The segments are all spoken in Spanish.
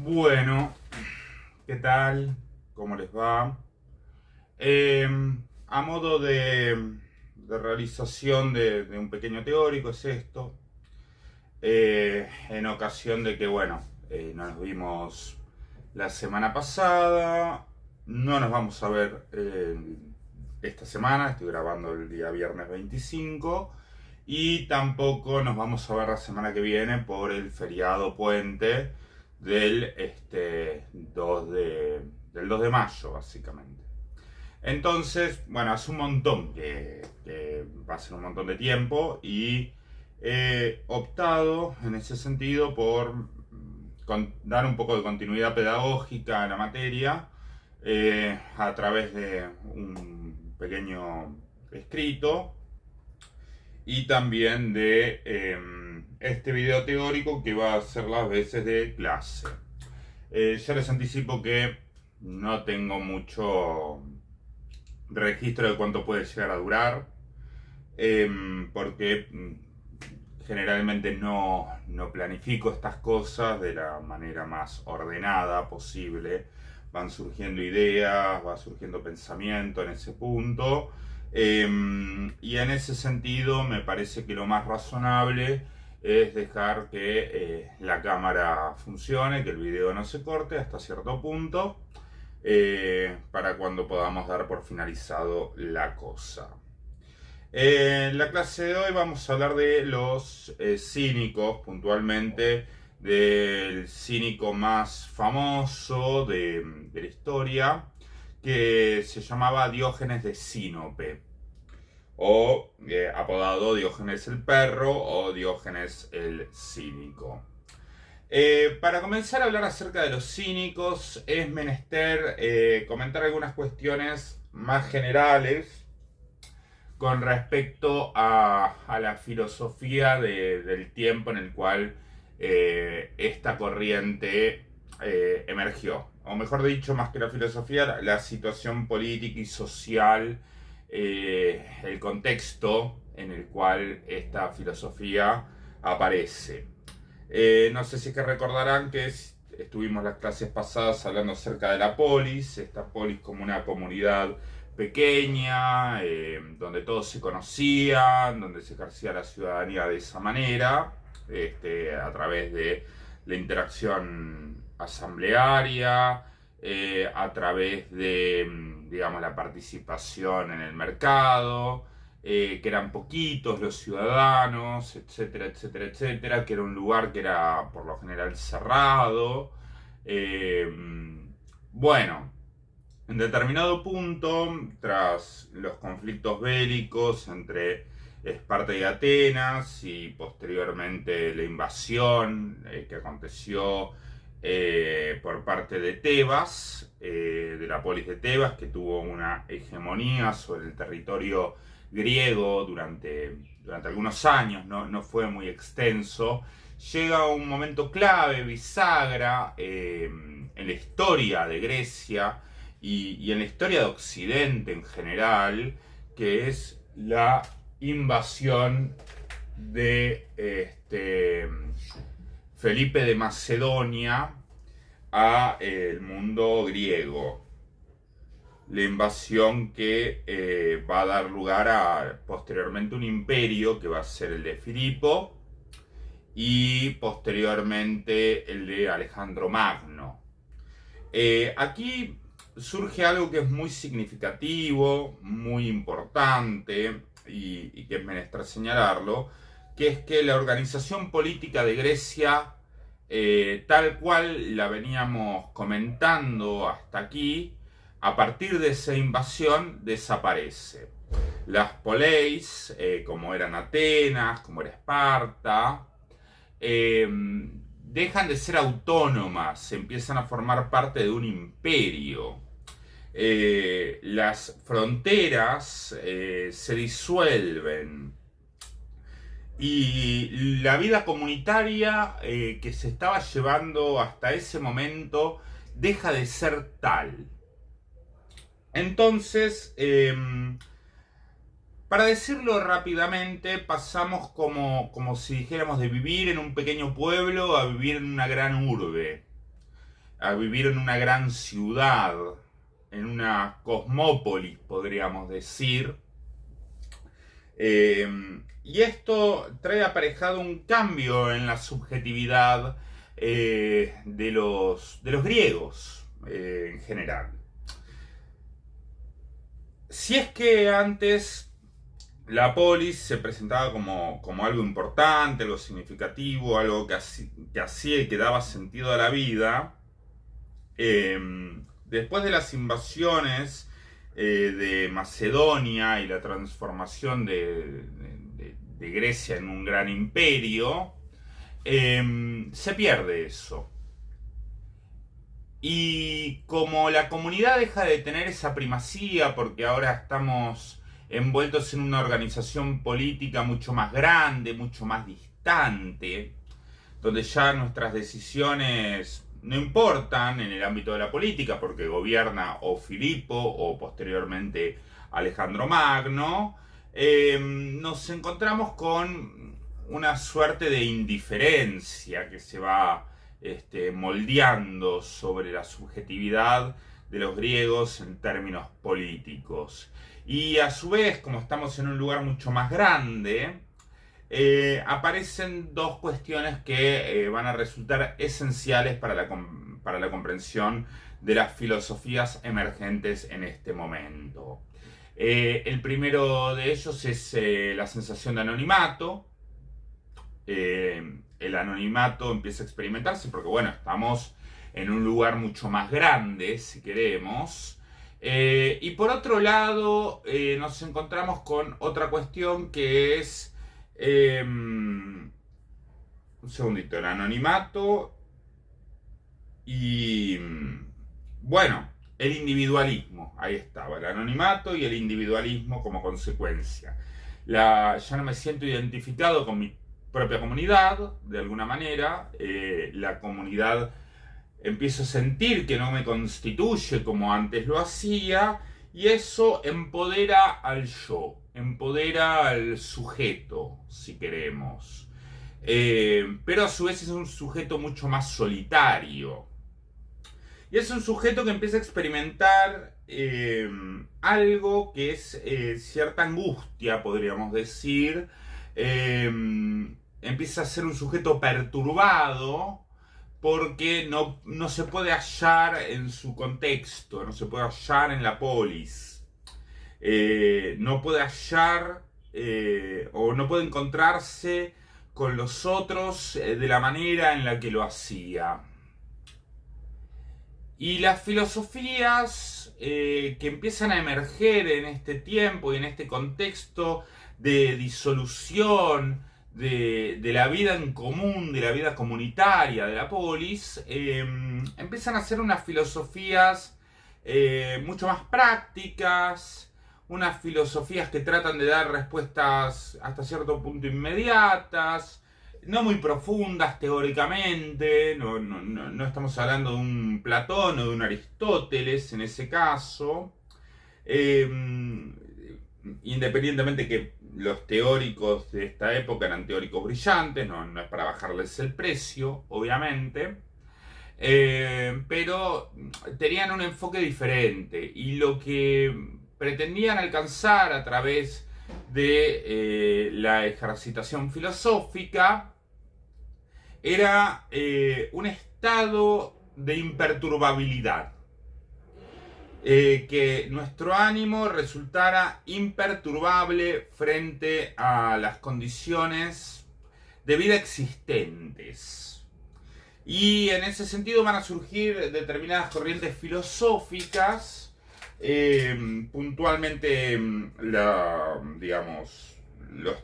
Bueno, ¿qué tal? ¿Cómo les va? Eh, a modo de realización de un pequeño teórico es esto. En ocasión de que, bueno, no nos vimos la semana pasada, no nos vamos a ver esta semana, estoy grabando el día viernes 25, y tampoco nos vamos a ver la semana que viene por el feriado puente del, 2 del 2 de mayo, básicamente. Entonces, bueno, hace un montón que va a ser un montón de tiempo y he optado en ese sentido por dar un poco de continuidad pedagógica a la materia a través de un pequeño escrito y también de este video teórico que va a ser las veces de clase. Ya les anticipo que no tengo mucho registro de cuánto puede llegar a durar, porque generalmente no planifico estas cosas de la manera más ordenada posible. Van surgiendo ideas, va surgiendo pensamiento en ese punto. Y en ese sentido me parece que lo más razonable es dejar que la cámara funcione, que el video no se corte hasta cierto punto, para cuando podamos dar por finalizado la cosa. En la clase de hoy vamos a hablar de los cínicos, puntualmente del cínico más famoso de la historia, que se llamaba Diógenes de Sinope, o apodado Diógenes el perro o Diógenes el cínico. Para comenzar a hablar acerca de los cínicos es menester comentar algunas cuestiones más generales con respecto a la filosofía del tiempo en el cual esta corriente emergió. O mejor dicho, más que la filosofía, la situación política y social, el contexto en el cual esta filosofía aparece. No sé si es que recordarán que estuvimos las clases pasadas hablando acerca de la polis, esta polis como una comunidad pequeña, donde todos se conocían, donde se ejercía la ciudadanía de esa manera, a través de la interacción asamblearia, a través de, digamos, la participación en el mercado, que eran poquitos los ciudadanos, etcétera, etcétera, etcétera, que era un lugar que era por lo general cerrado. Eh, bueno, en determinado punto, tras los conflictos bélicos entre Esparta y Atenas y posteriormente la invasión que aconteció por parte de Tebas, de la polis de Tebas, que tuvo una hegemonía sobre el territorio griego durante algunos años, no fue muy extenso, llega un momento clave, bisagra, en la historia de Grecia y en la historia de Occidente en general, que es la invasión de Felipe de Macedonia a el mundo griego. La invasión que va a dar lugar a posteriormente un imperio que va a ser el de Filipo y posteriormente el de Alejandro Magno. Aquí surge algo que es muy significativo, muy importante y que es menester señalarlo, que es que la organización política de Grecia, tal cual la veníamos comentando hasta aquí, a partir de esa invasión desaparece. Las poleis, como eran Atenas, como era Esparta, dejan de ser autónomas, empiezan a formar parte de un imperio. Las fronteras se disuelven y la vida comunitaria que se estaba llevando hasta ese momento deja de ser tal. Entonces, para decirlo rápidamente, pasamos como si dijéramos de vivir en un pequeño pueblo a vivir en una gran urbe. a vivir en una gran ciudad, en una cosmópolis, podríamos decir. Y esto trae aparejado un cambio en la subjetividad de los griegos en general. Si es que antes la polis se presentaba como algo importante, algo significativo, algo que hacía y que daba sentido a la vida, después de las invasiones de Macedonia y la transformación de Grecia en un gran imperio, se pierde eso. Y como la comunidad deja de tener esa primacía, porque ahora estamos envueltos en una organización política mucho más grande, mucho más distante, donde ya nuestras decisiones no importan en el ámbito de la política, porque gobierna o Filipo o posteriormente Alejandro Magno, nos encontramos con una suerte de indiferencia que se va moldeando sobre la subjetividad de los griegos en términos políticos. Y a su vez, como estamos en un lugar mucho más grande, aparecen dos cuestiones que van a resultar esenciales para la comprensión de las filosofías emergentes en este momento. El primero de ellos es la sensación de anonimato. El anonimato empieza a experimentarse porque, bueno, estamos en un lugar mucho más grande, si queremos. Y por otro lado, nos encontramos con otra cuestión que es un segundito, el anonimato y, bueno, el individualismo. Ahí estaba, el anonimato y el individualismo como consecuencia. Ya no me siento identificado con mi propia comunidad, de alguna manera. La comunidad empiezo a sentir que no me constituye como antes lo hacía, y eso empodera al yo, empodera al sujeto, si queremos. Pero a su vez es un sujeto mucho más solitario. Y es un sujeto que empieza a experimentar algo que es cierta angustia, podríamos decir. Empieza a ser un sujeto perturbado porque no se puede hallar en su contexto, no se puede hallar en la polis. No puede hallar o no puede encontrarse con los otros de la manera en la que lo hacía. Y las filosofías que empiezan a emerger en este tiempo y en este contexto de disolución de la vida en común, de la vida comunitaria, de la polis, empiezan a ser unas filosofías mucho más prácticas, unas filosofías que tratan de dar respuestas hasta cierto punto inmediatas, no muy profundas teóricamente, no estamos hablando de un Platón o de un Aristóteles en ese caso, independientemente que los teóricos de esta época eran teóricos brillantes, no es para bajarles el precio, obviamente, pero tenían un enfoque diferente, y lo que pretendían alcanzar a través de la ejercitación filosófica era un estado de imperturbabilidad, que nuestro ánimo resultara imperturbable frente a las condiciones de vida existentes. Y en ese sentido van a surgir determinadas corrientes filosóficas, puntualmente los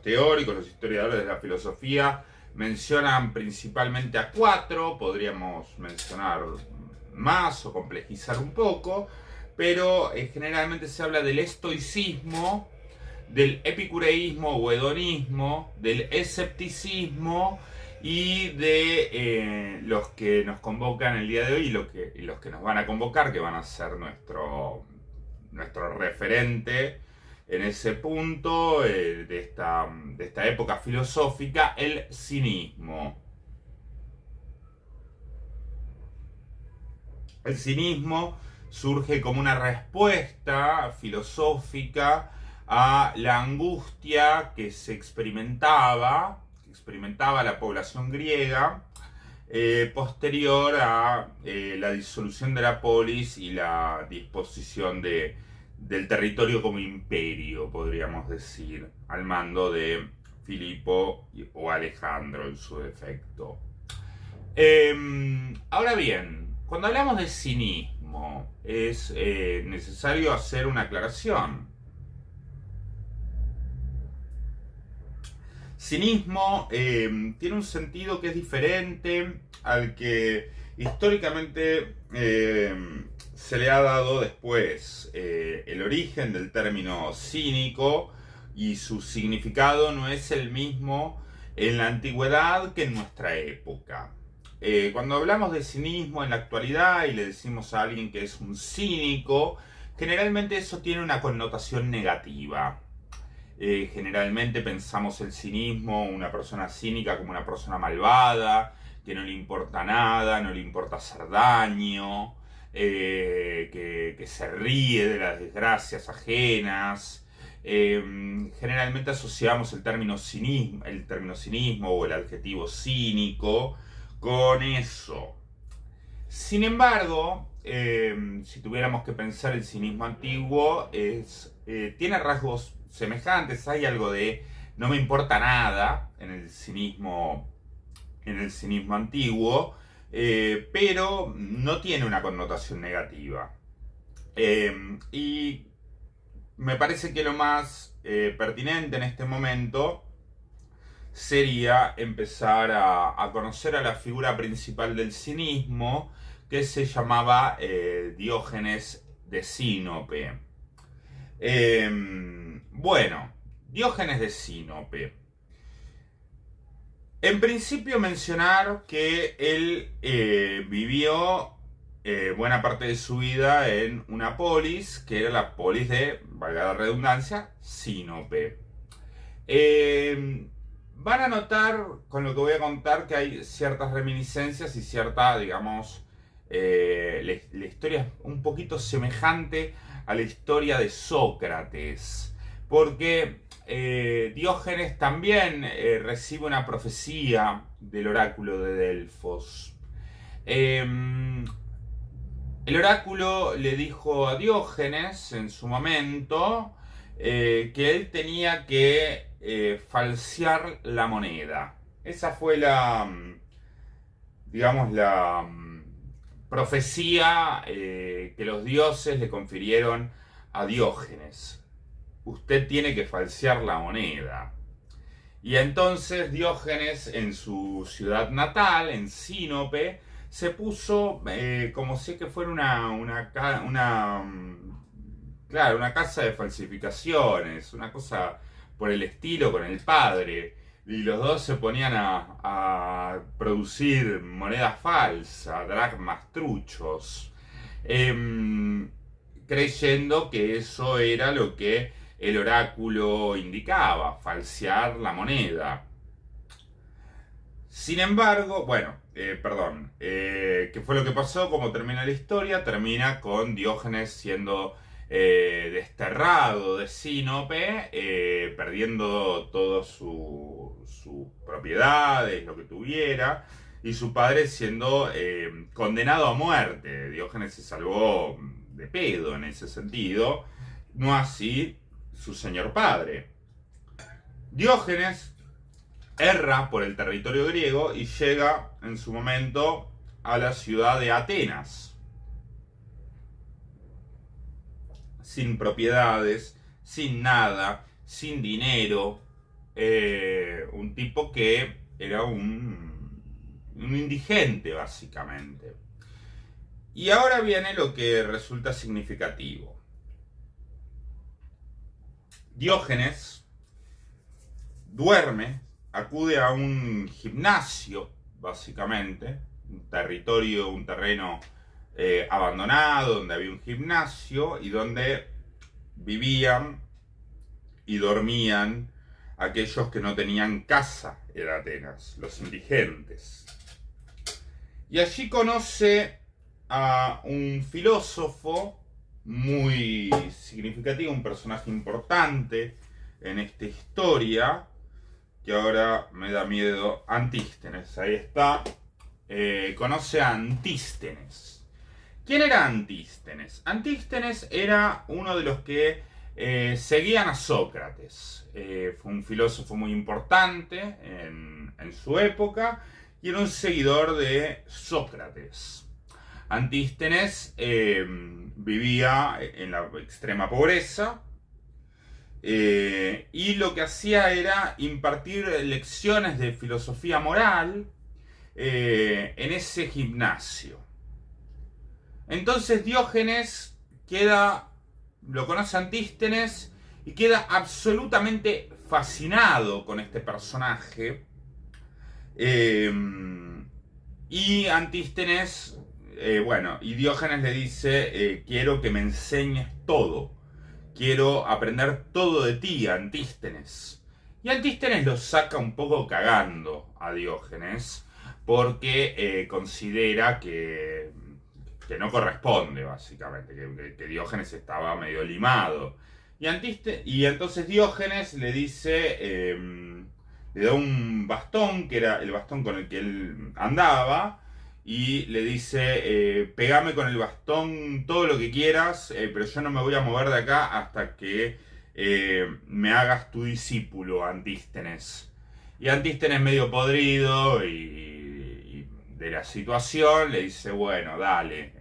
teóricos, los historiadores de la filosofía mencionan principalmente a 4, podríamos mencionar más o complejizar un poco, pero generalmente se habla del estoicismo, del epicureísmo o hedonismo, del escepticismo y de los que nos convocan el día de hoy y los que nos van a convocar, que van a ser nuestro referente en ese punto de esta época filosófica, el cinismo. El cinismo surge como una respuesta filosófica a la angustia que experimentaba la población griega posterior a la disolución de la polis y la disposición del territorio como imperio, podríamos decir, al mando de Filipo o Alejandro en su defecto. Ahora bien, cuando hablamos de cinismo, es necesario hacer una aclaración. Cinismo tiene un sentido que es diferente al que históricamente se le ha dado después. El origen del término cínico y su significado no es el mismo en la antigüedad que en nuestra época. Cuando hablamos de cinismo en la actualidad y le decimos a alguien que es un cínico, generalmente eso tiene una connotación negativa. Generalmente pensamos el cinismo, una persona cínica como una persona malvada, que no le importa nada, no le importa hacer daño, que se ríe de las desgracias ajenas. Generalmente asociamos el término cinismo o el adjetivo cínico con eso. Sin embargo, si tuviéramos que pensar el cinismo antiguo, tiene rasgos semejantes. Hay algo de no me importa nada en el cinismo antiguo, pero no tiene una connotación negativa. Y me parece que lo más pertinente en este momento sería empezar a conocer a la figura principal del cinismo, que se llamaba Diógenes de Sinope. Bueno, Diógenes de Sinope. En principio mencionar que él vivió buena parte de su vida en una polis, que era la polis de, valga la redundancia, Sinope. Van a notar, con lo que voy a contar, que hay ciertas reminiscencias y cierta, digamos, la historia es un poquito semejante a la historia de Sócrates, porque Diógenes también recibe una profecía del oráculo de Delfos. El oráculo le dijo a Diógenes en su momento que él tenía que falsear la moneda. Esa fue digamos, la profecía que los dioses le confirieron a Diógenes. Usted tiene que falsear la moneda. Y entonces Diógenes, en su ciudad natal, en Sinope, se puso como si que fuera una casa de falsificaciones, una cosa por el estilo con el padre. Y los dos se ponían a producir monedas falsas, dracmas, truchos, creyendo que eso era lo que el oráculo indicaba, falsear la moneda. Sin embargo, ¿qué fue lo que pasó? ¿Cómo termina la historia? Termina con Diógenes siendo desterrado de Sinope, perdiendo todas sus propiedades, lo que tuviera, y su padre siendo condenado a muerte. Diógenes se salvó de pedo en ese sentido, no así su señor padre. Diógenes erra por el territorio griego y llega en su momento a la ciudad de Atenas, sin propiedades, sin nada, sin dinero, un tipo que era un indigente básicamente. Y ahora viene lo que resulta significativo. Diógenes duerme, acude a un gimnasio, básicamente, un terreno abandonado, donde había un gimnasio y donde vivían y dormían aquellos que no tenían casa en Atenas, los indigentes. Y allí conoce a un filósofo muy significativo, un personaje importante en esta historia, que ahora me da miedo, Antístenes. Ahí está. Conoce a Antístenes. ¿Quién era Antístenes? Antístenes era uno de los que seguían a Sócrates. Fue un filósofo muy importante en su época y era un seguidor de Sócrates. Antístenes vivía en la extrema pobreza y lo que hacía era impartir lecciones de filosofía moral en ese gimnasio. Entonces Diógenes lo conoce a Antístenes y queda absolutamente fascinado con este personaje. Y Antístenes, y Diógenes le dice, quiero que me enseñes todo. Quiero aprender todo de ti, Antístenes. Y Antístenes lo saca un poco cagando a Diógenes porque considera que no corresponde, básicamente, que Diógenes estaba medio limado. Y entonces Diógenes le dice, le da un bastón, que era el bastón con el que él andaba, y le dice, pegame con el bastón todo lo que quieras, pero yo no me voy a mover de acá hasta que me hagas tu discípulo, Antístenes. Y Antístenes, medio podrido y de la situación, le dice, bueno, dale,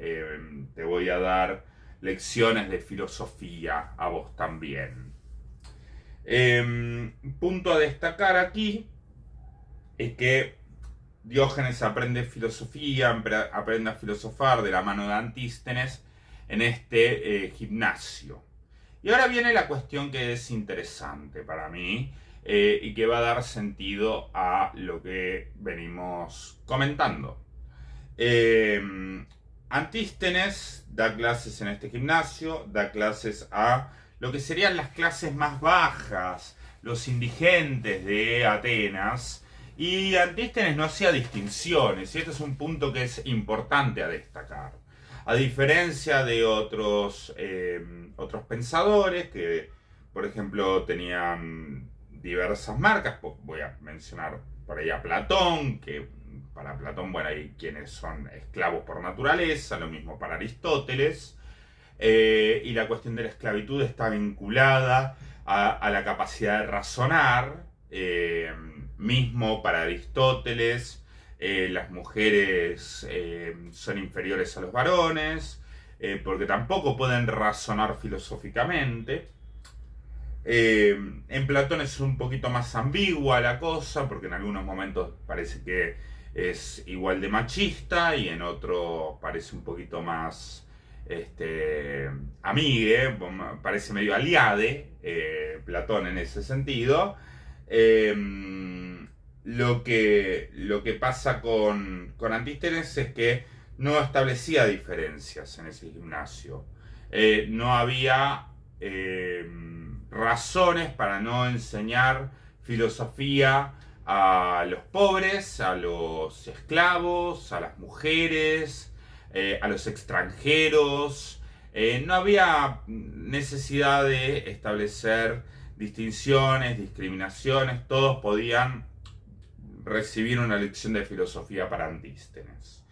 te voy a dar lecciones de filosofía a vos también. Punto a destacar aquí es que Diógenes aprende filosofía, aprende a filosofar de la mano de Antístenes en este gimnasio. Y ahora viene la cuestión que es interesante para mí y que va a dar sentido a lo que venimos comentando. Antístenes da clases en este gimnasio, da clases a lo que serían las clases más bajas, los indigentes de Atenas, y Antístenes no hacía distinciones, y este es un punto que es importante a destacar. A diferencia de otros pensadores que, por ejemplo, tenían diversas marcas, voy a mencionar por ahí a Platón, que para Platón, hay quienes son esclavos por naturaleza, lo mismo para Aristóteles, y la cuestión de la esclavitud está vinculada a la capacidad de razonar, mismo para Aristóteles, las mujeres son inferiores a los varones, porque tampoco pueden razonar filosóficamente. En Platón es un poquito más ambigua la cosa, porque en algunos momentos parece que es igual de machista y en otro parece un poquito más amigue, parece medio aliade, Platón en ese sentido. Lo que pasa con Antístenes es que no establecía diferencias en ese gimnasio. No había razones para no enseñar filosofía a los pobres, a los esclavos, a las mujeres, a los extranjeros. No había necesidad de establecer distinciones, discriminaciones, todos podían recibir una lección de filosofía para Antístenes.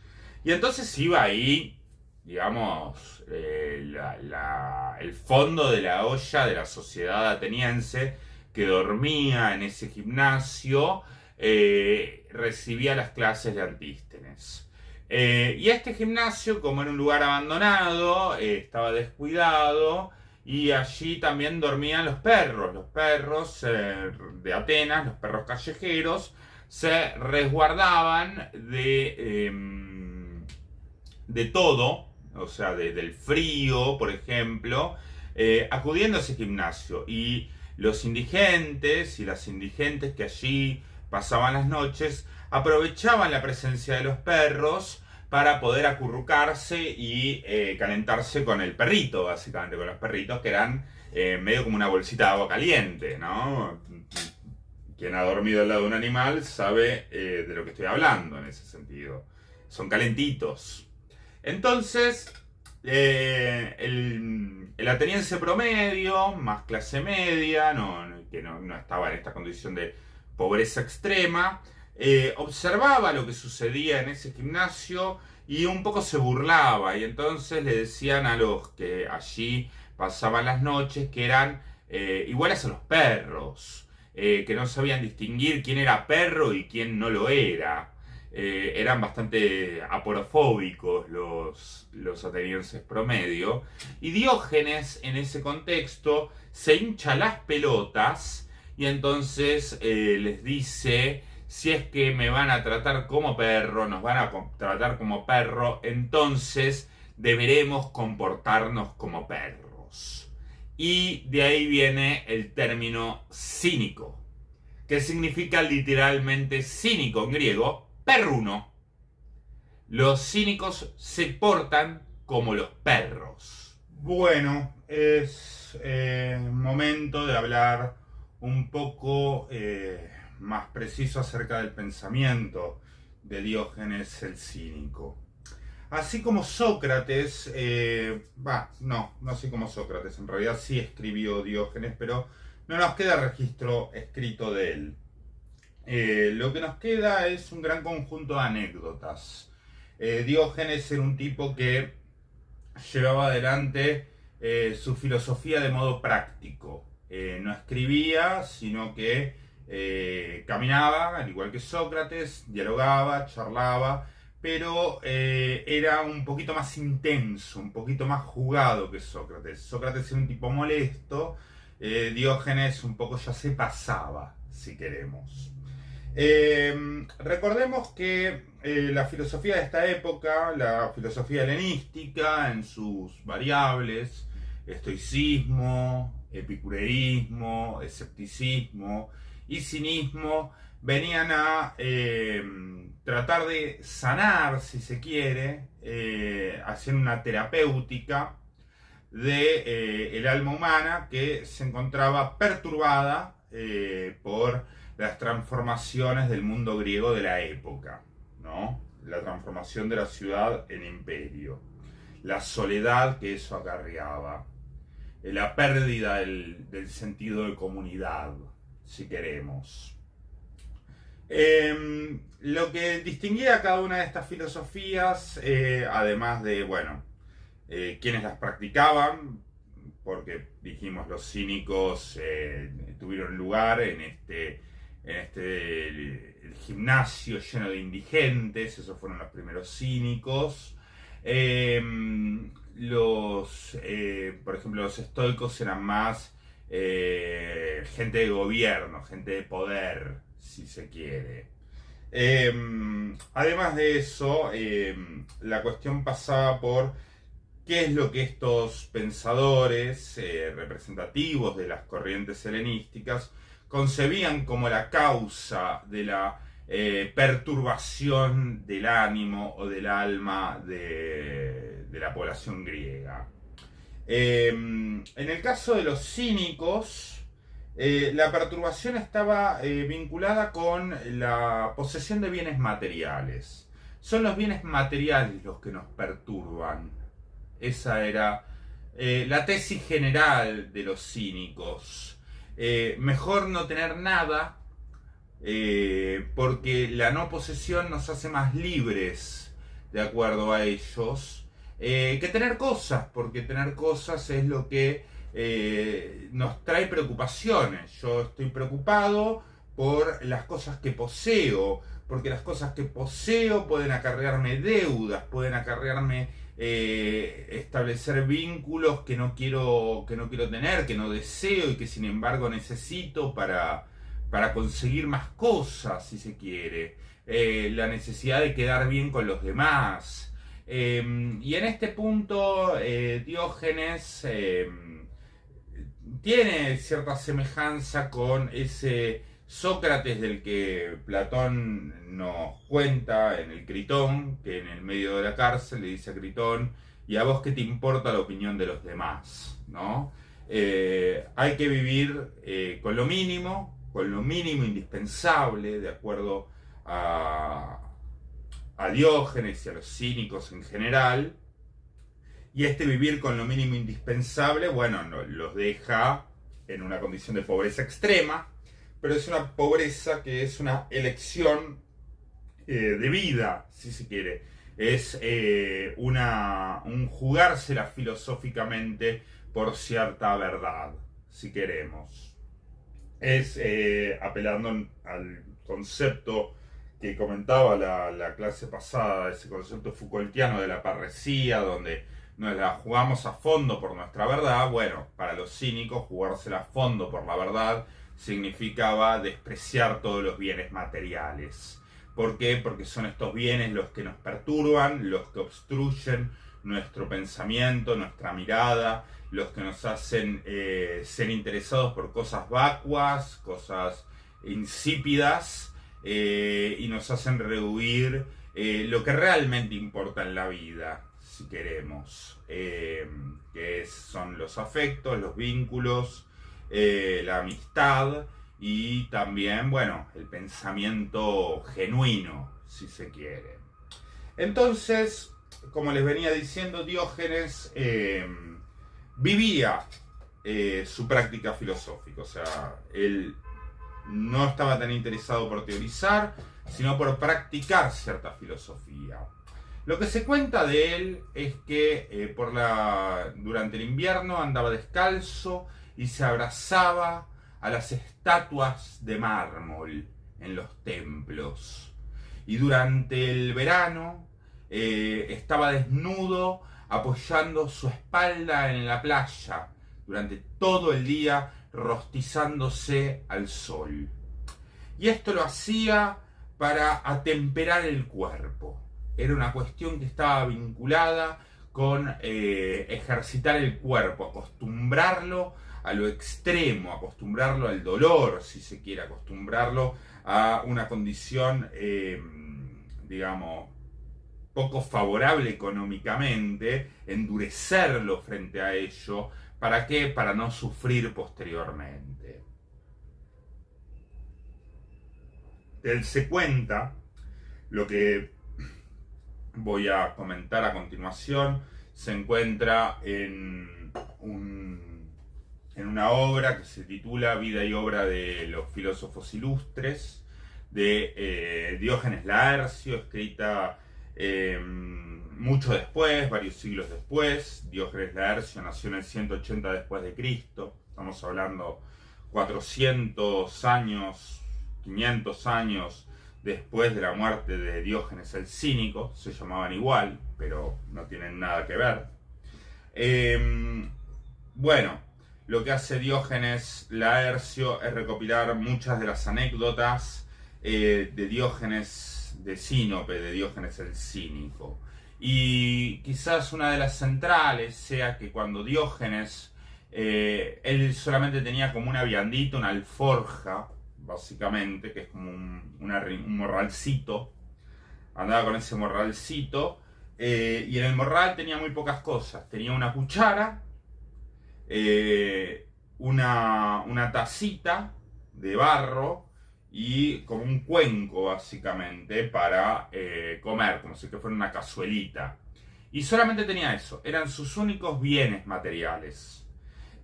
Y entonces iba ahí, digamos, el fondo de la olla de la sociedad ateniense que dormía en ese gimnasio, recibía las clases de Antístenes. Y este gimnasio, como era un lugar abandonado, estaba descuidado, y allí también dormían los perros de Atenas, los perros callejeros, se resguardaban de todo, o sea, del frío, por ejemplo, acudiendo a ese gimnasio. Y los indigentes y las indigentes que allí pasaban las noches aprovechaban la presencia de los perros para poder acurrucarse y calentarse con el perrito, básicamente, con los perritos que eran medio como una bolsita de agua caliente, ¿no? Quien ha dormido al lado de un animal sabe de lo que estoy hablando en ese sentido. Son calentitos. Entonces, el ateniense promedio, más clase media, que no estaba en esta condición de pobreza extrema, observaba lo que sucedía en ese gimnasio y un poco se burlaba. Y entonces le decían a los que allí pasaban las noches que eran iguales a los perros, que no sabían distinguir quién era perro y quién no lo era. Eran bastante aporofóbicos los atenienses promedio. Y Diógenes, en ese contexto, se hincha las pelotas y entonces les dice: si es que me van a tratar como perro, nos van a tratar como perro, entonces deberemos comportarnos como perros. Y de ahí viene el término cínico, que significa literalmente cínico en griego, perruno. Los cínicos se portan como los perros. Bueno, es momento de hablar un poco más preciso acerca del pensamiento de Diógenes el Cínico. Así como Sócrates, no así como Sócrates, en realidad sí escribió Diógenes, pero no nos queda registro escrito de él. Lo que nos queda es un gran conjunto de anécdotas. Diógenes era un tipo que llevaba adelante su filosofía de modo práctico. No escribía, sino que caminaba, al igual que Sócrates, dialogaba, charlaba, pero era un poquito más intenso, un poquito más jugado que Sócrates. Sócrates era un tipo molesto, Diógenes un poco ya se pasaba, si queremos. Recordemos que la filosofía de esta época, la filosofía helenística en sus variables, estoicismo, epicureísmo, escepticismo y cinismo, venían a tratar de sanar, si se quiere, hacer una terapéutica de el alma humana que se encontraba perturbada por las transformaciones del mundo griego de la época, ¿no? La transformación de la ciudad en imperio, la soledad que eso acarreaba, la pérdida del sentido de comunidad, si queremos. Lo que distinguía a cada una de estas filosofías, además de, quienes las practicaban, porque dijimos los cínicos tuvieron lugar en el gimnasio lleno de indigentes, esos fueron los primeros cínicos. Por ejemplo, los estoicos eran más gente de gobierno, gente de poder, si se quiere. Además de eso, la cuestión pasaba por qué es lo que estos pensadores representativos de las corrientes helenísticas concebían como la causa de la perturbación del ánimo o del alma de la población griega. En el caso de los cínicos, la perturbación estaba vinculada con la posesión de bienes materiales. Son los bienes materiales los que nos perturban. Esa era la tesis general de los cínicos. Mejor no tener nada, porque la no posesión nos hace más libres, de acuerdo a ellos, que tener cosas, porque tener cosas es lo que nos trae preocupaciones. Yo estoy preocupado por las cosas que poseo, porque las cosas que poseo pueden acarrearme deudas, pueden acarrearme establecer vínculos que no quiero tener, que no deseo y que sin embargo necesito para conseguir más cosas, si se quiere. La necesidad de quedar bien con los demás. Y en este punto Diógenes tiene cierta semejanza con ese Sócrates del que Platón nos cuenta en el Critón, que en el medio de la cárcel le dice a Critón: ¿y a vos qué te importa la opinión de los demás? ¿No? Hay que vivir con lo mínimo indispensable, de acuerdo a a Diógenes y a los cínicos en general. Y este vivir con lo mínimo indispensable, bueno, los deja en una condición de pobreza extrema, pero es una pobreza que es una elección de vida, si se quiere. Es un jugársela filosóficamente por cierta verdad, si queremos. Es apelando al concepto que comentaba la clase pasada, ese concepto Foucaultiano de la parresía, donde nos la jugamos a fondo por nuestra verdad. Bueno, para los cínicos, jugársela a fondo por la verdad significaba despreciar todos los bienes materiales. ¿Por qué? Porque son estos bienes los que nos perturban, los que obstruyen nuestro pensamiento, nuestra mirada, los que nos hacen ser interesados por cosas vacuas, cosas insípidas, y nos hacen rehuir lo que realmente importa en la vida, si queremos, que son los afectos, los vínculos, la amistad y también, bueno, el pensamiento genuino, si se quiere. Entonces, como les venía diciendo, Diógenes vivía su práctica filosófica, o sea, él no estaba tan interesado por teorizar, sino por practicar cierta filosofía. Lo que se cuenta de él es que durante el invierno andaba descalzo y se abrazaba a las estatuas de mármol en los templos. Y durante el verano estaba desnudo apoyando su espalda en la playa durante todo el día, rostizándose al sol. Y esto lo hacía para atemperar el cuerpo. Era una cuestión que estaba vinculada con ejercitar el cuerpo, acostumbrarlo a lo extremo, acostumbrarlo al dolor, si se quiere, acostumbrarlo a una condición, digamos, poco favorable económicamente, endurecerlo frente a ello. ¿Para qué? Para no sufrir posteriormente. Él se cuenta, lo que voy a comentar a continuación, se encuentra en una obra que se titula Vida y obra de los filósofos ilustres, de Diógenes Laercio, escrita mucho después, varios siglos después. Diógenes Laercio nació en el 180 después de Cristo. Estamos hablando 400 años, 500 años después de la muerte de Diógenes el Cínico. Se llamaban igual, pero no tienen nada que ver. Bueno, lo que hace Diógenes Laercio es recopilar muchas de las anécdotas de Diógenes de Sinope, de Diógenes el Cínico. Y quizás una de las centrales sea que cuando Diógenes, él solamente tenía como una viandita, una alforja, básicamente, que es como un morralcito, andaba con ese morralcito, y en el morral tenía muy pocas cosas. Tenía una cuchara, una tacita de barro y como un cuenco, básicamente, para comer, como si fuera una cazuelita. Y solamente tenía eso, eran sus únicos bienes materiales.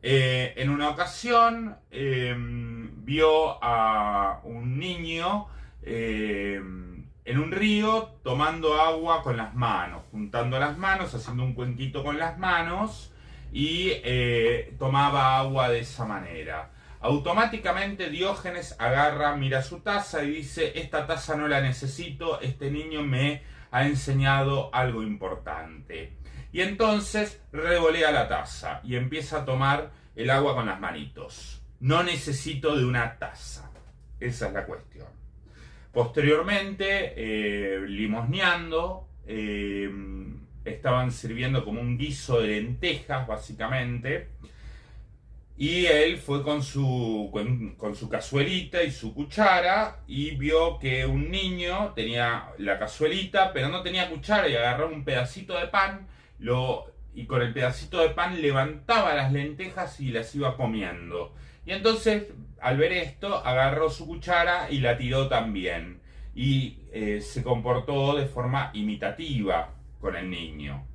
En una ocasión vio a un niño en un río tomando agua con las manos, juntando las manos, haciendo un cuenquito con las manos, y tomaba agua de esa manera. Automáticamente Diógenes agarra, mira su taza y dice: esta taza no la necesito, este niño me ha enseñado algo importante. Y entonces revolea la taza y empieza a tomar el agua con las manitos. No necesito de una taza. Esa es la cuestión. Posteriormente, limosneando, estaban sirviendo como un guiso de lentejas, básicamente. Y él fue con su cazuelita y su cuchara y vio que un niño tenía la cazuelita, pero no tenía cuchara, y agarró un pedacito de pan, y con el pedacito de pan levantaba las lentejas y las iba comiendo. Y entonces, al ver esto, agarró su cuchara y la tiró también. y se comportó de forma imitativa con el niño.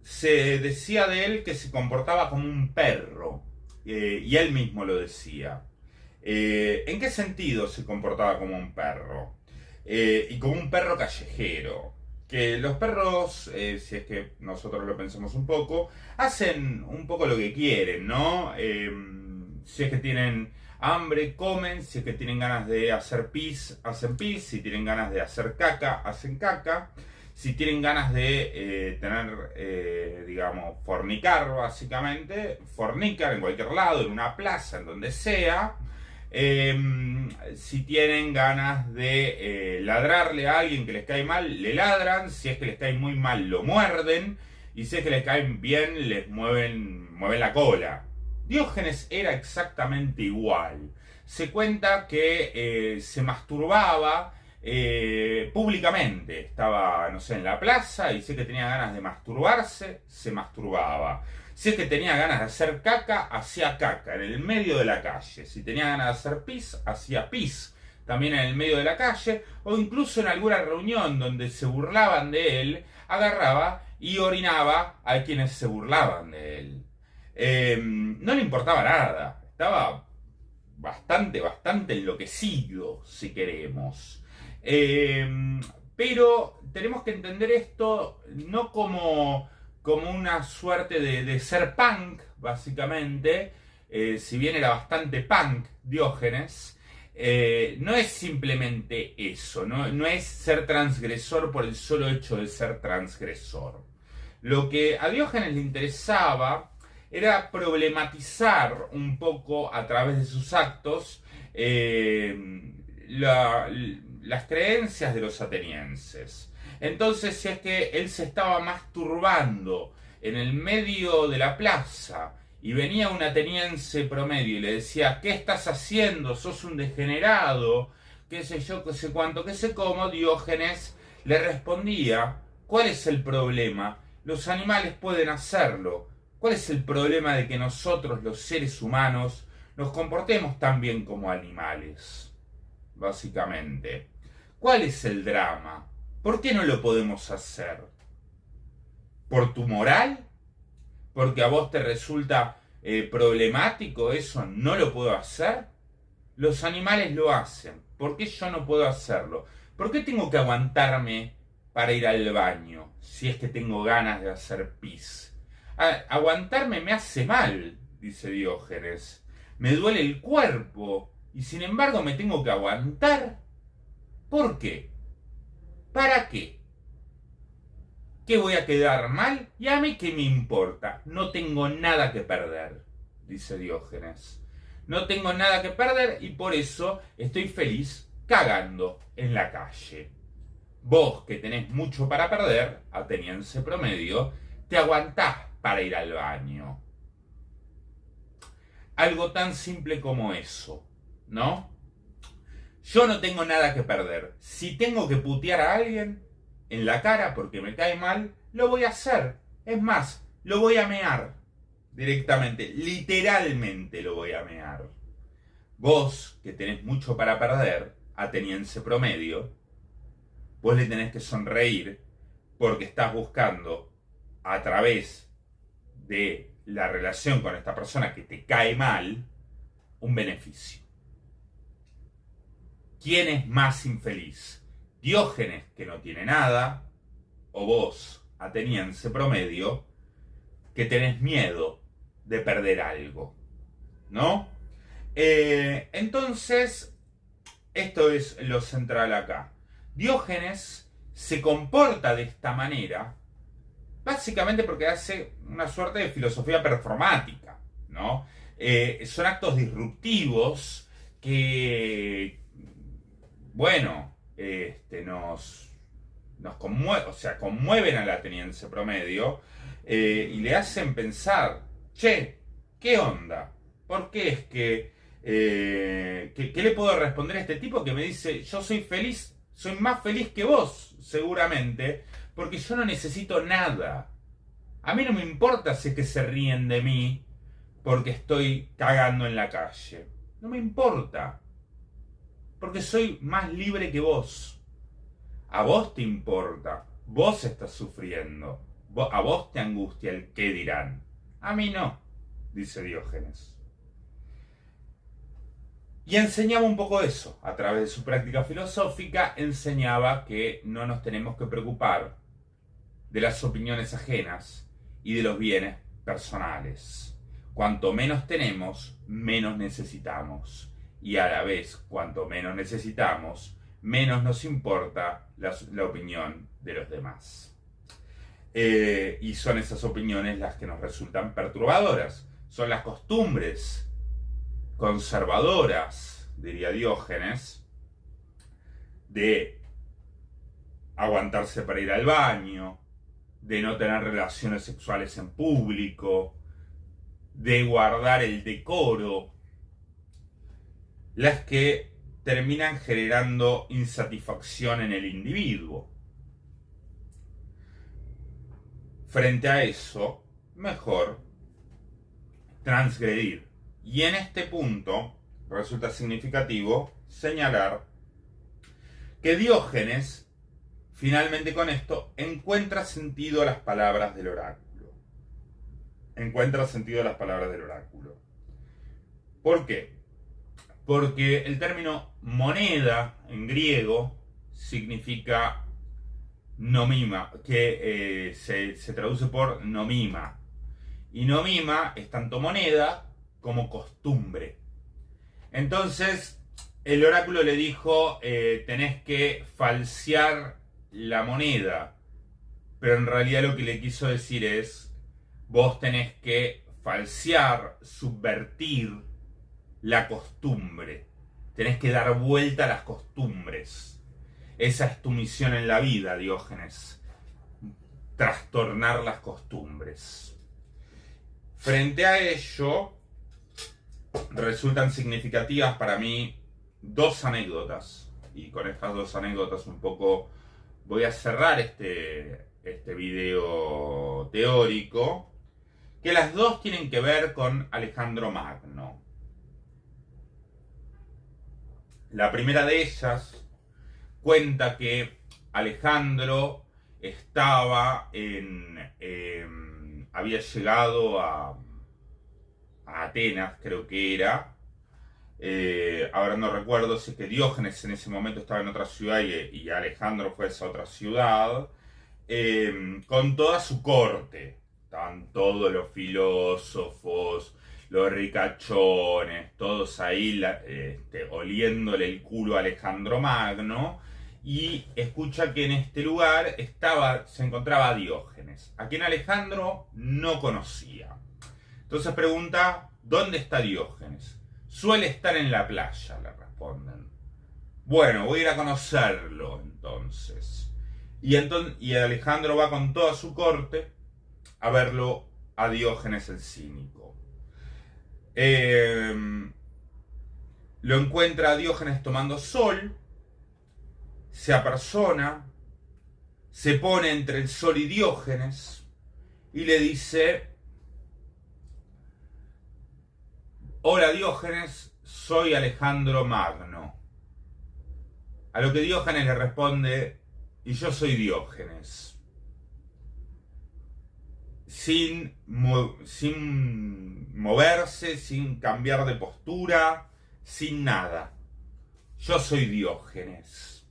Se decía de él que se comportaba como un perro, y él mismo lo decía. ¿En qué sentido se comportaba como un perro? Y como un perro callejero. Que los perros, si es que nosotros lo pensamos un poco, hacen un poco lo que quieren, ¿no? Si es que tienen hambre, comen. Si es que tienen ganas de hacer pis, hacen pis. Si tienen ganas de hacer caca, hacen caca. Si tienen ganas de digamos, fornicar, básicamente, fornican en cualquier lado, en una plaza, en donde sea. Si tienen ganas de ladrarle a alguien que les cae mal, le ladran. Si es que les cae muy mal, lo muerden. Y si es que les caen bien, les mueven la cola. Diógenes era exactamente igual. Se cuenta que se masturbaba públicamente. Estaba, no sé, en la plaza y sé que tenía ganas de masturbarse, se masturbaba. Si es que tenía ganas de hacer caca, hacía caca en el medio de la calle. Si tenía ganas de hacer pis, hacía pis también en el medio de la calle. O incluso en alguna reunión donde se burlaban de él, agarraba y orinaba a quienes se burlaban de él. No le importaba nada. Estaba bastante enloquecido, si queremos. Pero tenemos que entender esto no como una suerte de ser punk, básicamente. Si bien era bastante punk Diógenes, no es simplemente eso, no es ser transgresor por el solo hecho de ser transgresor. Lo que a Diógenes le interesaba era problematizar un poco a través de sus actos las creencias de los atenienses. Entonces, si es que él se estaba masturbando en el medio de la plaza y venía un ateniense promedio y le decía: ¿qué estás haciendo? Sos un degenerado, qué sé yo, qué sé cuánto, qué sé cómo, Diógenes le respondía: ¿cuál es el problema? Los animales pueden hacerlo. ¿Cuál es el problema de que nosotros, los seres humanos, nos comportemos tan bien como animales? Básicamente. ¿Cuál es el drama? ¿Por qué no lo podemos hacer? ¿Por tu moral? ¿Porque a vos te resulta problemático eso? ¿No lo puedo hacer? Los animales lo hacen. ¿Por qué yo no puedo hacerlo? ¿Por qué tengo que aguantarme para ir al baño si es que tengo ganas de hacer pis? Aguantarme me hace mal, dice Diógenes. Me duele el cuerpo y sin embargo me tengo que aguantar. ¿Por qué? ¿Para qué? ¿Que voy a quedar mal? ¿Y a mí qué me importa? No tengo nada que perder, dice Diógenes. No tengo nada que perder y por eso estoy feliz cagando en la calle. Vos, que tenés mucho para perder, ateniense promedio, te aguantás para ir al baño. Algo tan simple como eso, ¿no? Yo no tengo nada que perder. Si tengo que putear a alguien en la cara porque me cae mal, lo voy a hacer. Es más, lo voy a mear directamente. Literalmente lo voy a mear. Vos, que tenés mucho para perder, ateniense promedio, vos le tenés que sonreír porque estás buscando, a través de la relación con esta persona que te cae mal, un beneficio. ¿Quién es más infeliz? ¿Diógenes, que no tiene nada? ¿O vos, ateniense promedio, que tenés miedo de perder algo? ¿No? Entonces, esto es lo central acá. Diógenes se comporta de esta manera básicamente porque hace una suerte de filosofía performática, ¿no? Son actos disruptivos que, bueno, nos conmueven al ateniense promedio y le hacen pensar: che, ¿qué onda? ¿Por qué es que ¿qué le puedo responder a este tipo que me dice: yo soy feliz, soy más feliz que vos, seguramente, porque yo no necesito nada? A mí no me importa si es que se ríen de mí porque estoy cagando en la calle. No me importa. Porque soy más libre que vos. A vos te importa. Vos estás sufriendo. A vos te angustia el qué dirán. A mí no, dice Diógenes. Y enseñaba un poco eso. A través de su práctica filosófica enseñaba que no nos tenemos que preocupar de las opiniones ajenas y de los bienes personales. Cuanto menos tenemos, menos necesitamos. Y a la vez, cuanto menos necesitamos, menos nos importa la opinión de los demás. Y son esas opiniones las que nos resultan perturbadoras. Son las costumbres conservadoras, diría Diógenes, de aguantarse para ir al baño, de no tener relaciones sexuales en público, de guardar el decoro, las que terminan generando insatisfacción en el individuo. Frente a eso, mejor transgredir. Y en este punto resulta significativo señalar que Diógenes, finalmente con esto, encuentra sentido a las palabras del oráculo. Encuentra sentido a las palabras del oráculo. ¿Por qué? Porque el término moneda en griego significa nomima, que se traduce por nomima. Y nomima es tanto moneda como costumbre. Entonces, el oráculo le dijo, tenés que falsear la moneda. Pero en realidad lo que le quiso decir es, vos tenés que falsear, subvertir la costumbre. Tenés que dar vuelta a las costumbres. Esa es tu misión en la vida, Diógenes. Trastornar las costumbres. Frente a ello, resultan significativas para mí dos anécdotas. Y con estas dos anécdotas un poco voy a cerrar este video teórico, que las dos tienen que ver con Alejandro Magno. La primera de ellas cuenta que Alejandro estaba había llegado a Atenas, creo que era. Ahora no recuerdo si es que Diógenes en ese momento estaba en otra ciudad y Alejandro fue a esa otra ciudad, con toda su corte. Estaban todos los filósofos, los ricachones, todos ahí oliéndole el culo a Alejandro Magno, y escucha que en este lugar se encontraba Diógenes, a quien Alejandro no conocía. Entonces pregunta, ¿dónde está Diógenes? Suele estar en la playa, le responden. Bueno, voy a ir a conocerlo entonces. Y Alejandro va con toda su corte a verlo a Diógenes el cínico. Lo encuentra a Diógenes tomando sol, se apersona, se pone entre el sol y Diógenes y le dice: hola Diógenes, soy Alejandro Magno. A lo que Diógenes le responde: y yo soy Diógenes. Sin moverse, sin cambiar de postura, sin nada. Yo soy Diógenes.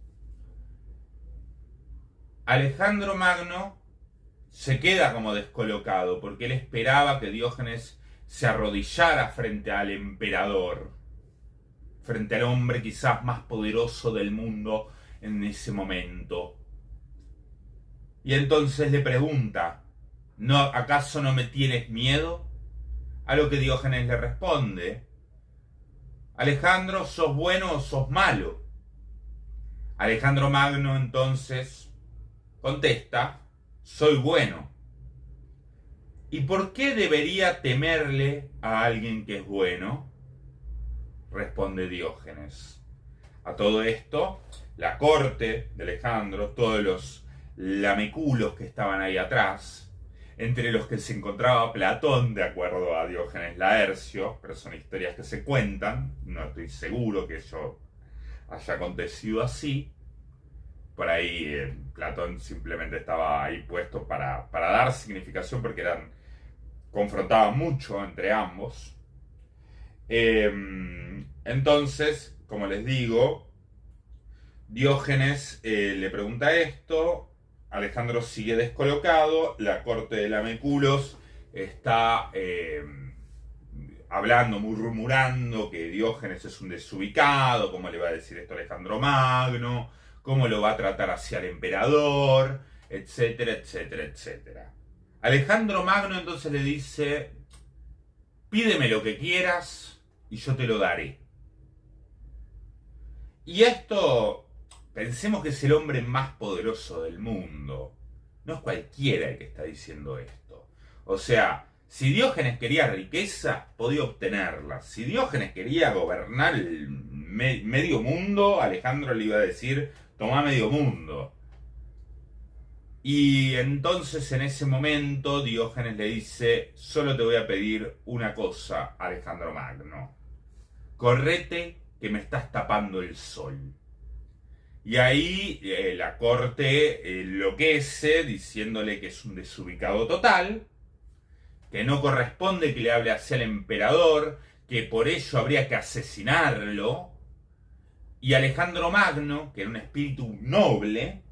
Alejandro Magno se queda como descolocado porque él esperaba que Diógenes se arrodillara frente al emperador, frente al hombre quizás más poderoso del mundo en ese momento. Y entonces le pregunta: ¿acaso no me tienes miedo? A lo que Diógenes le responde: Alejandro, ¿sos bueno o sos malo? Alejandro Magno entonces contesta: soy bueno. ¿Y por qué debería temerle a alguien que es bueno? Responde Diógenes. A todo esto, la corte de Alejandro, todos los lameculos que estaban ahí atrás, entre los que se encontraba Platón, de acuerdo a Diógenes Laercio, pero son historias que se cuentan, no estoy seguro que yo haya acontecido así. Por ahí Platón simplemente estaba ahí puesto para dar significación porque confrontaban mucho entre ambos. Entonces, como les digo, Diógenes le pregunta esto, Alejandro sigue descolocado, la corte de Laméculos está hablando, murmurando que Diógenes es un desubicado, cómo le va a decir esto a Alejandro Magno, cómo lo va a tratar hacia el emperador, etcétera, etcétera, etcétera. Alejandro Magno entonces le dice, pídeme lo que quieras y yo te lo daré. Y esto, pensemos que es el hombre más poderoso del mundo. No es cualquiera el que está diciendo esto. O sea, si Diógenes quería riqueza, podía obtenerla. Si Diógenes quería gobernar el medio mundo, Alejandro le iba a decir, toma medio mundo. Y entonces en ese momento Diógenes le dice, solo te voy a pedir una cosa, Alejandro Magno. Correte que me estás tapando el sol. Y ahí la corte enloquece diciéndole que es un desubicado total, que no corresponde que le hable hacia el emperador, que por ello habría que asesinarlo. Y Alejandro Magno, que era un espíritu noble,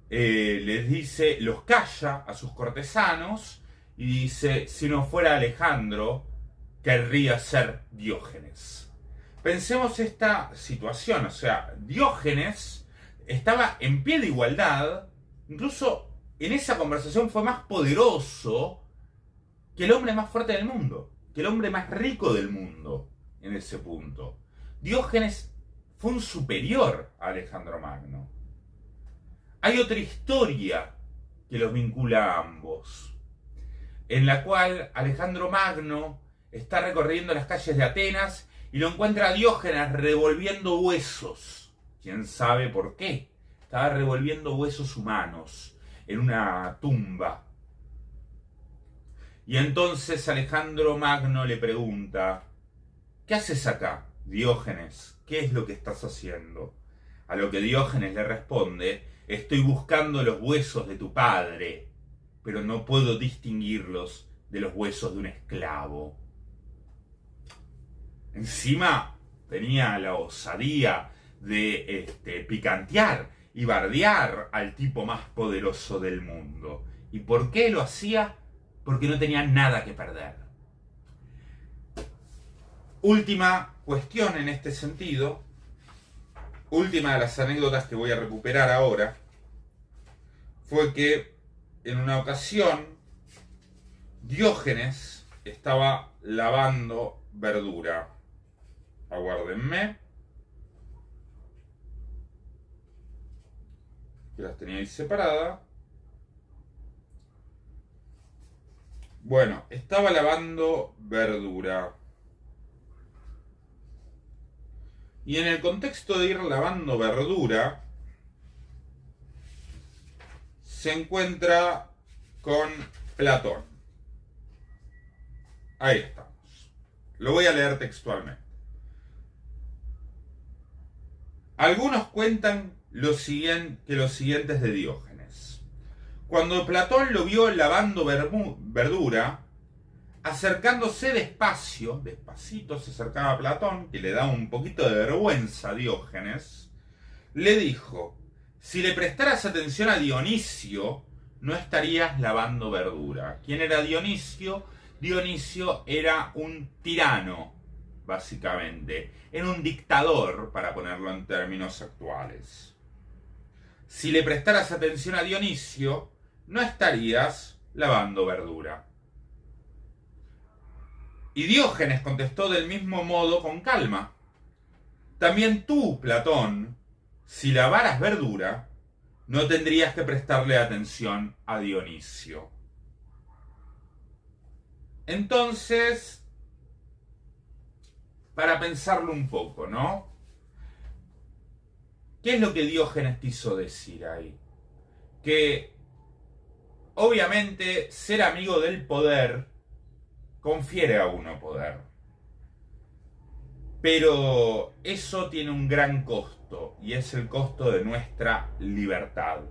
les dice, los calla a sus cortesanos y dice, si no fuera Alejandro, querría ser Diógenes. Pensemos esta situación, o sea, Diógenes estaba en pie de igualdad, incluso en esa conversación fue más poderoso que el hombre más fuerte del mundo, que el hombre más rico del mundo en ese punto. Diógenes fue un superior a Alejandro Magno. Hay otra historia que los vincula a ambos, en la cual Alejandro Magno está recorriendo las calles de Atenas y lo encuentra a Diógenes revolviendo huesos. ¿Quién sabe por qué? Estaba revolviendo huesos humanos en una tumba. Y entonces Alejandro Magno le pregunta, ¿qué haces acá, Diógenes? ¿Qué es lo que estás haciendo? A lo que Diógenes le responde, estoy buscando los huesos de tu padre, pero no puedo distinguirlos de los huesos de un esclavo. Encima tenía la osadía de picantear y bardear al tipo más poderoso del mundo. ¿Y por qué lo hacía? Porque no tenía nada que perder. Última cuestión en este sentido, última de las anécdotas que voy a recuperar ahora, fue que en una ocasión Diógenes estaba lavando verdura. Aguárdenme. Que las tenía ahí separadas. Bueno, estaba lavando verdura. Y en el contexto de ir lavando verdura, se encuentra con Platón. Ahí estamos. Lo voy a leer textualmente. Algunos cuentan que lo siguiente es de Diógenes. Cuando Platón lo vio lavando verdura, acercándose despacito se acercaba a Platón, que le daba un poquito de vergüenza a Diógenes, le dijo, si le prestaras atención a Dionisio, no estarías lavando verdura. ¿Quién era Dionisio? Dionisio era un tirano, básicamente. Era un dictador, para ponerlo en términos actuales. Si le prestaras atención a Dionisio, no estarías lavando verdura. Y Diógenes contestó del mismo modo con calma. También tú, Platón, si lavaras verdura, no tendrías que prestarle atención a Dionisio. Entonces, para pensarlo un poco, ¿no? ¿Qué es lo que Diógenes quiso decir ahí? Que obviamente ser amigo del poder confiere a uno poder. Pero eso tiene un gran costo y es el costo de nuestra libertad.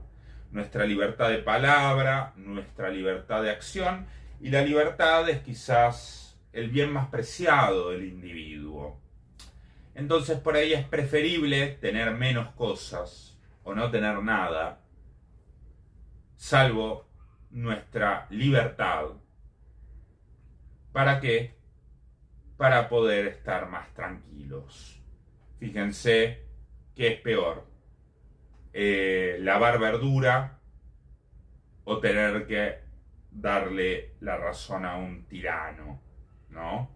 Nuestra libertad de palabra, nuestra libertad de acción, y la libertad es quizás el bien más preciado del individuo. Entonces por ahí es preferible tener menos cosas o no tener nada, salvo nuestra libertad. ¿Para qué? Para poder estar más tranquilos. Fíjense qué es peor, lavar verdura o tener que darle la razón a un tirano, ¿no?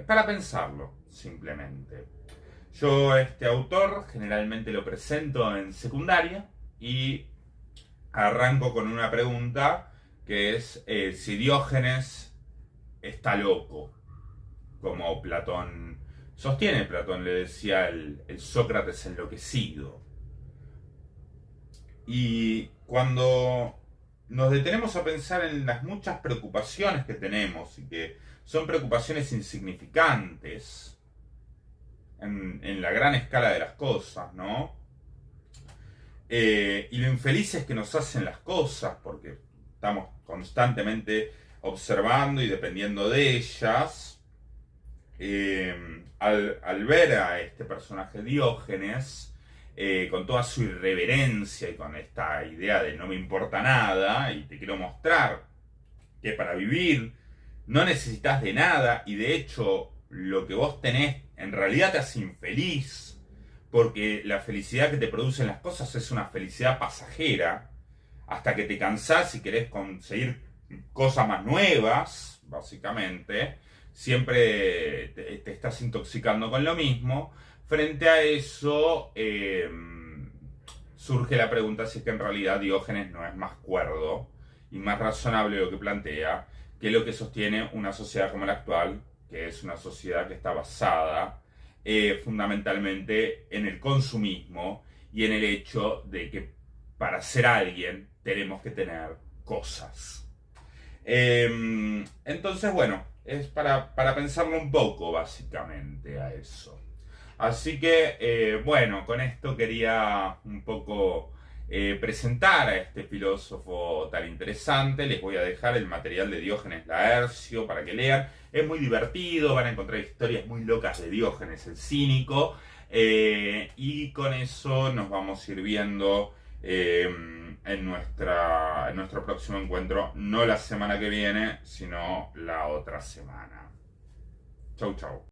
Para pensarlo, simplemente. Yo este autor generalmente lo presento en secundaria y arranco con una pregunta que es si Diógenes está loco, como Platón sostiene. Platón le decía el Sócrates enloquecido. Y cuando nos detenemos a pensar en las muchas preocupaciones que tenemos y que son preocupaciones insignificantes en la gran escala de las cosas, ¿no? Y lo infelices que nos hacen las cosas porque estamos constantemente observando y dependiendo de ellas, al ver a este personaje Diógenes, con toda su irreverencia y con esta idea de no me importa nada y te quiero mostrar que para vivir no necesitas de nada y de hecho lo que vos tenés en realidad te hace infeliz, porque la felicidad que te producen las cosas es una felicidad pasajera hasta que te cansás y querés conseguir cosas más nuevas, básicamente. Siempre te estás intoxicando con lo mismo. Frente a eso, surge la pregunta si es que en realidad Diógenes no es más cuerdo y más razonable lo que plantea que lo que sostiene una sociedad como la actual, que es una sociedad que está basada fundamentalmente en el consumismo y en el hecho de que para ser alguien tenemos que tener cosas. Entonces, bueno, es para pensarlo un poco, básicamente, a eso. Así que, bueno, con esto quería un poco presentar a este filósofo tan interesante. Les voy a dejar el material de Diógenes Laercio para que lean. Es muy divertido, van a encontrar historias muy locas de Diógenes el cínico. Y con eso nos vamos a ir viendo en nuestro próximo encuentro, no la semana que viene, sino la otra semana. Chau, chau.